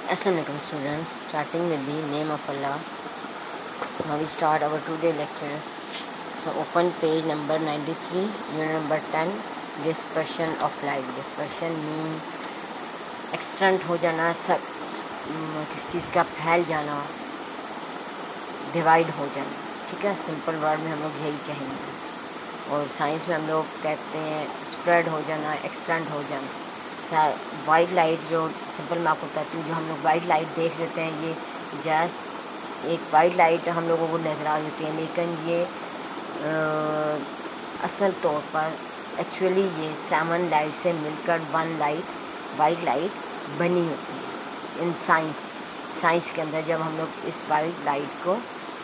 Assalamualaikum students, starting with the name of Allah. Now we start our today lectures. So open page number 93, unit number 10, dispersion of light. Dispersion mean extent हो जाना, सब किस चीज़ का फैल जाना, divide हो जाना, ठीक है। सिंपल वर्ड में हम लोग यही कहेंगे। और साइंस में हम लोग कहते हैं स्प्रेड हो जाना, एक्सटेंट हो जाना। वाइट लाइट जो सिंपल मैं आपको बताती हूँ, जो हम लोग वाइट लाइट देख लेते हैं, ये जस्ट एक वाइट लाइट हम लोगों को नज़र आ रही होती है, लेकिन ये असल तौर पर एक्चुअली ये 7 लाइट से मिलकर 1 लाइट वाइट लाइट बनी होती है। इन साइंस के अंदर जब हम लोग इस वाइट लाइट को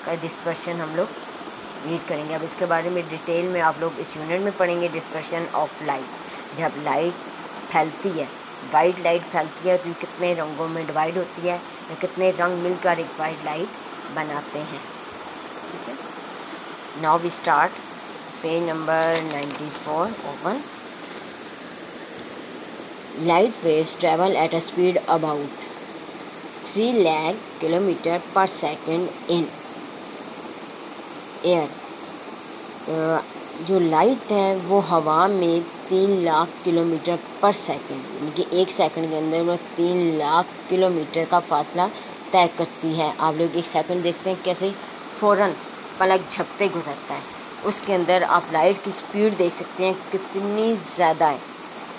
का डिस्पर्शन हम लोग रीड करेंगे। अब इसके बारे में डिटेल में आप लोग इस यूनिट में पढ़ेंगे। डिस्पर्शन ऑफ लाइट, जब लाइट फैलती है, वाइट लाइट फैलती है, तो ये कितने रंगों में डिवाइड होती है या कितने रंग मिलकर एक वाइट लाइट बनाते हैं, ठीक है। Now we start page number 94, open. Light waves travel at a speed about 3 lakh kilometre पर सेकेंड इन एयर। जो लाइट है वो हवा में 3 लाख किलोमीटर पर सेकंड, यानी कि 1 सेकंड के अंदर वो 3 लाख किलोमीटर का फासला तय करती है। आप लोग 1 सेकंड देखते हैं कैसे फ़ौरन पलक झपते गुजरता है, उसके अंदर आप लाइट की स्पीड देख सकते हैं कितनी ज़्यादा है।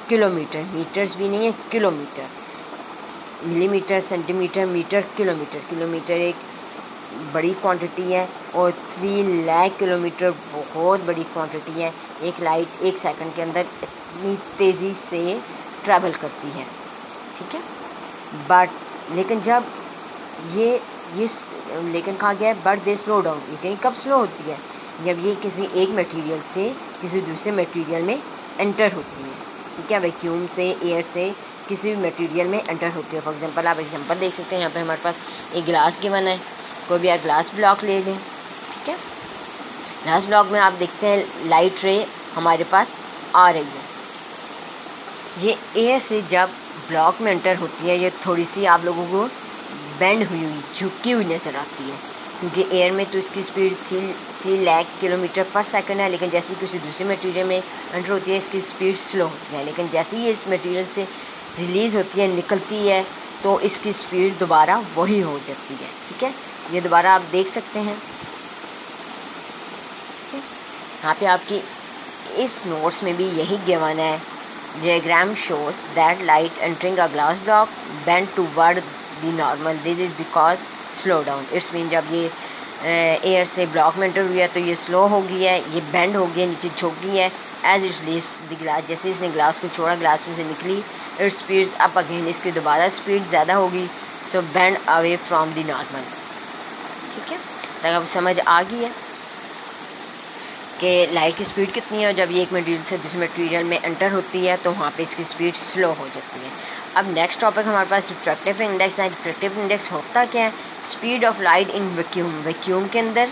किलोमीटर, मीटर्स भी नहीं है, kilometre, millimetre, centimetre, metre, kilometre. Kilometre एक बड़ी क्वांटिटी है और 3 लाख किलोमीटर बहुत बड़ी क्वांटिटी है। एक लाइट 1 सेकंड के अंदर इतनी तेज़ी से ट्रैवल करती है, ठीक है। बट लेकिन जब ये लेकिन कहा गया है बट दे स्लो डाउन, लेकिन कब स्लो होती है? जब ये किसी एक मटेरियल से किसी दूसरे मटेरियल में एंटर होती है, ठीक है। वैक्यूम से, एयर से किसी भी मटेरियल में एंटर होती है। फॉर एग्जांपल आप एग्जांपल देख सकते हैं, यहाँ पे हमारे पास एक गिलास गिवन है, कोई भी आप ग्लास ब्लॉक ले लें, ठीक है। ग्लास ब्लॉक में आप देखते हैं लाइट रे हमारे पास आ रही है। ये एयर से जब ब्लॉक में एंटर होती है, ये थोड़ी सी आप लोगों को बेंड हुई झुकी हुई नज़र आती है, क्योंकि एयर में तो इसकी स्पीड 3 लाख किलोमीटर पर सेकंड है, लेकिन जैसे ही किसी दूसरे मटेरियल में एंटर होती है इसकी स्पीड स्लो होती है। लेकिन जैसे ही इस मटेरियल से रिलीज़ होती है, निकलती है, तो इसकी स्पीड दोबारा वही हो जाती है, ठीक है। ये दोबारा आप देख सकते हैं, ठीक है। यहाँ पे आपकी इस नोट्स में भी यही गिवन है। Diagram shows that light entering a glass block bend toward the normal, this is because slow down. It's mean जब ये एयर से ब्लॉक में एंटर हुई है तो ये स्लो हो गई है, ये बेंड हो गई है, नीचे झुक गई है। As it's leaves the glass, जैसे इसने ग्लास को छोड़ा, ग्लास में से निकली, इट्स स्पीड अप अगेन, इसकी दोबारा स्पीड ज़्यादा होगी, so bend away from the normal, ठीक है। तक अब समझ आ गई है कि लाइट की स्पीड कितनी है, और जब ये एक मटेरियल से दूसरे मटेरियल में एंटर होती है तो वहाँ पे इसकी स्पीड स्लो हो जाती है। अब नेक्स्ट टॉपिक हमारे पास रिफ्रैक्टिव इंडेक्स है। रिफ्रैक्टिव इंडेक्स होता क्या है? Speed of light in vacuum, vacuum के अंदर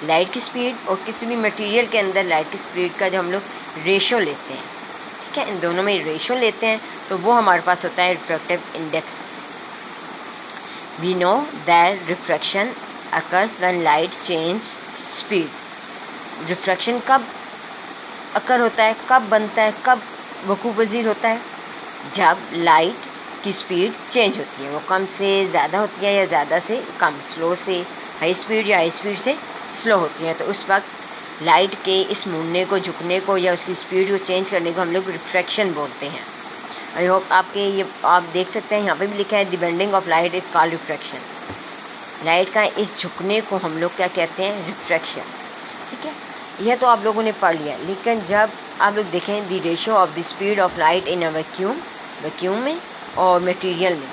लाइट की स्पीड और किसी भी मटेरियल के अंदर लाइट की स्पीड का जो हम लोग रेशो लेते हैं, ठीक है, इन दोनों में रेशो लेते हैं, तो वो हमारे पास होता है refractive index. We know that refraction occurs when light change speed. Refraction कब अकर होता है, कब बनता है, कब वकूअ पज़ीर होता है? जब लाइट की स्पीड चेंज होती है, वो कम से ज़्यादा होती है या ज़्यादा से कम, स्लो से हाई स्पीड या हाई स्पीड से स्लो होती है, तो उस वक्त लाइट के इस मुड़ने को, झुकने को या उसकी स्पीड को चेंज करने को हम लोग रिफ्रैक्शन बोलते हैं। आई होप आपके ये आप देख सकते हैं, यहाँ पे भी लिखा है the bending of light is called refraction. Light का इस झुकने को हम लोग क्या कहते हैं? रिफ्रैक्शन, ठीक है। यह तो आप लोगों ने पढ़ लिया, लेकिन जब आप लोग देखें the ratio of the speed of light in a vacuum, vacuum में और मटेरियल में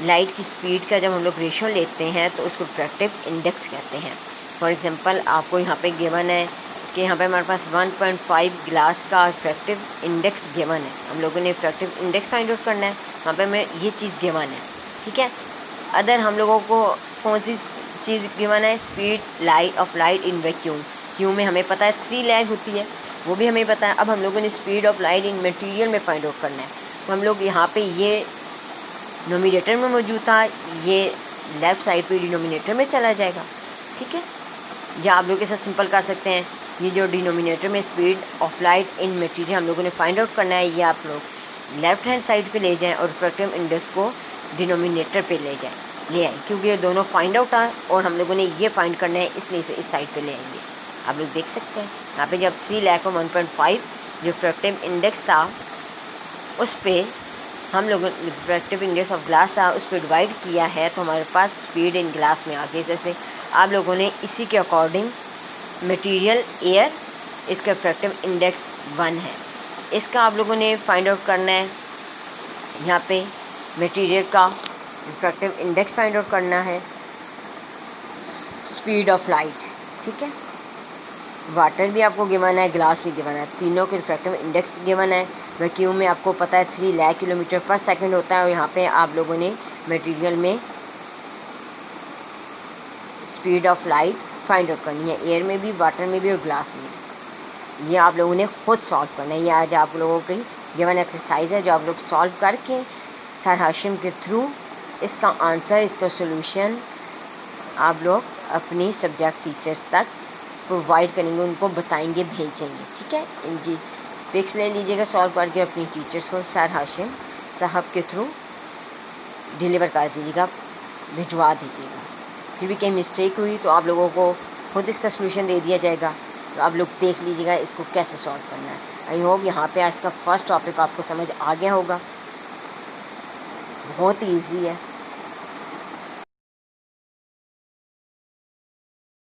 लाइट की स्पीड का जब हम लोग रेशो लेते हैं तो उसको रिफ्रैक्टिव इंडेक्स कहते हैं। फॉर एग्जांपल आपको यहाँ पे गिवन है कि यहाँ पे हमारे पास 1.5 ग्लास का रिफ्रैक्टिव इंडेक्स गिवन है। हम लोगों ने रिफ्रैक्टिव इंडेक्स फाइंड आउट करना है, यहाँ पे हमें ये चीज़ गिवन है, ठीक है। अदर हम लोगों को कौन सी चीज़ गिवन है? Speed light of light in vacuum. Q में हमें पता है 3 लाख होती है, वो भी हमें पता है। अब हम लोगों ने speed of light in material में फाइंड आउट करना है, तो हम लोग यहाँ पे ये नोमिनेटर में मौजूद था, ये लेफ़्ट साइड पे डिनोमिनेटर में चला जाएगा। ठीक है, या आप लोग के साथ सिंपल कर सकते हैं, ये जो डिनोमिनेटर में speed of light in material हम लोगों ने फाइंड आउट करना है, ये आप लोग लेफ़्ट हैंड साइड पे ले जाएं और रिफ्रैक्टिव इंडेक्स को डिनोमिनेटर पे ले आएँ, क्योंकि ये दोनों फाइंड आउट है और हम लोगों ने ये फाइंड करना है, इसलिए इसे इस साइड पे ले आएंगे। आप लोग देख सकते हैं यहाँ पे जब 3 लाख और 1.5 रिफ्रैक्टिव इंडेक्स था, उस पर हम लोगों ने रिफ्रैक्टिव इंडेक्स ऑफ ग्लास था, उस पर डिवाइड किया है, तो हमारे पास स्पीड इन ग्लास में आ गई। जैसे आप लोगों ने इसी के अकॉर्डिंग मटेरियल एयर, इसका रिफ्रैक्टिव इंडेक्स 1 है, इसका आप लोगों ने फाइंड आउट करना है। यहाँ पे मटेरियल का रिफ्रैक्टिव इंडेक्स फाइंड आउट करना है, स्पीड ऑफ लाइट। ठीक है, वाटर भी आपको गिवन है, ग्लास भी गिवन है, तीनों के रिफ्रैक्टिव इंडेक्स गिवन है। वैक्यूम में आपको पता है 3 लाख किलोमीटर पर सेकंड होता है, और यहाँ पे आप लोगों ने मटेरियल में speed of light find out करनी है, एयर में भी, वाटर में भी और ग्लास में भी। ये आप लोगों ने खुद सॉल्व करना है, ये आज आप लोगों की गिवन एक्सरसाइज है जो आप लोग सॉल्व करके सर हाशिम के थ्रू इसका आंसर, इसका सोल्यूशन आप लोग अपनी सब्जेक्ट टीचर्स तक प्रोवाइड करेंगे, उनको बताएंगे, भेजेंगे। ठीक है, इनकी पिक्स ले लीजिएगा सॉल्व करके, अपनी टीचर्स को सर हाशिम साहब के थ्रू डिलीवर कर दीजिएगा, भिजवा दीजिएगा। फिर भी कहीं मिस्टेक हुई तो आप लोगों को खुद इसका सोल्यूशन दे दिया जाएगा, तो आप लोग देख लीजिएगा इसको कैसे सॉल्व करना है। आई होप यहाँ पे आज का फर्स्ट टॉपिक आपको समझ आ गया होगा, बहुत ही ईजी है।